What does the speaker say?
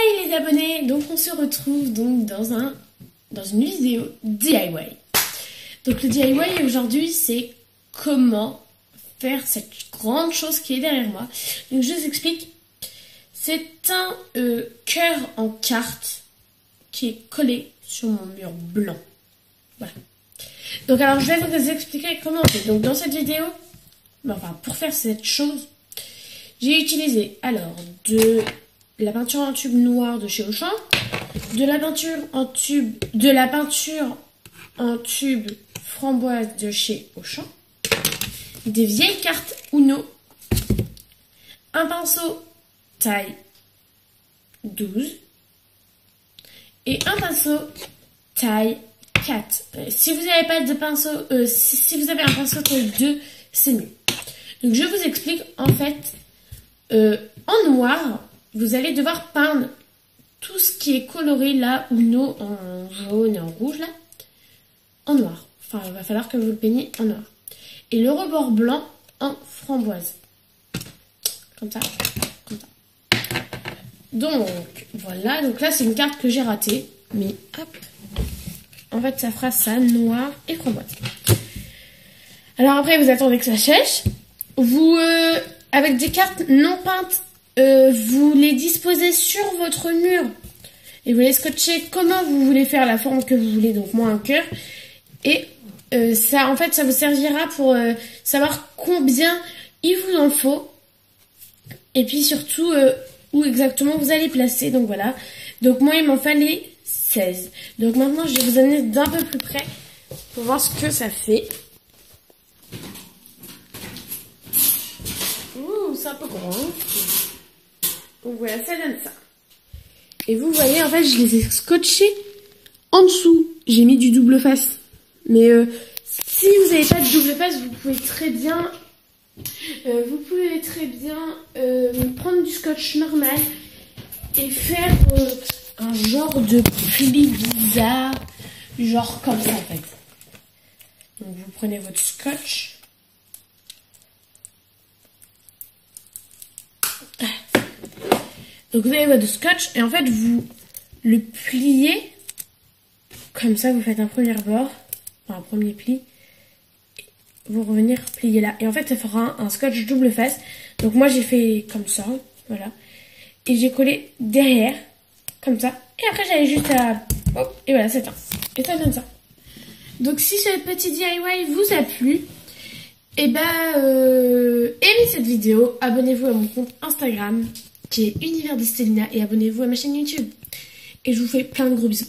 Hey les abonnés, donc on se retrouve donc dans une vidéo DIY. Donc le DIY aujourd'hui c'est comment faire cette grande chose qui est derrière moi. Donc je vous explique, c'est un cœur en carte qui est collé sur mon mur blanc. Voilà. Donc alors je vais vous expliquer comment on fait. Donc dans cette vidéo, pour faire cette chose, j'ai utilisé alors de la peinture en tube noire de chez Auchan, de la peinture en tube framboise de chez Auchan, des vieilles cartes Uno, un pinceau taille 12 et un pinceau taille 4. Si vous n'avez pas de pinceau, si vous avez un pinceau taille 2, c'est mieux. Donc je vous explique en fait, en noir, vous allez devoir peindre tout ce qui est coloré là, Uno en jaune et en rouge là, en noir. Enfin, il va falloir que vous le peignez en noir. Et le rebord blanc en framboise. Comme ça, comme ça. Donc, voilà. Donc là, c'est une carte que j'ai ratée. Mais hop. En fait, ça fera ça, noir et framboise. Alors après, vous attendez que ça sèche. Vous, avec des cartes non peintes, vous les disposez sur votre mur. Et vous les scotchez comment vous voulez faire la forme que vous voulez. Donc moi, un cœur. Et ça, en fait, ça vous servira pour savoir combien il vous en faut. Et puis surtout, où exactement vous allez placer. Donc voilà. Donc moi, il m'en fallait 16. Donc maintenant, je vais vous amener d'un peu plus près pour voir ce que ça fait. Ouh, c'est un peu grand. Donc voilà, ça donne ça. Et vous voyez, en fait, je les ai scotchés en dessous. J'ai mis du double face. Mais si vous n'avez pas de double face, vous pouvez très bien prendre du scotch normal et faire un genre de pli bizarre, genre comme ça en fait. Donc vous prenez votre scotch. Donc vous avez votre scotch et en fait vous le pliez comme ça, vous faites un premier bord, un premier pli, vous revenez plier là. Et en fait ça fera un scotch double face. Donc moi j'ai fait comme ça, voilà. Et j'ai collé derrière, comme ça. Et après j'avais juste à... Hop, et voilà, c'est un. Et ça donne ça. Donc si ce petit DIY vous a plu, et aimez cette vidéo, abonnez-vous à mon compte Instagram qui est Univers de Stélina et abonnez-vous à ma chaîne YouTube. Et je vous fais plein de gros bisous.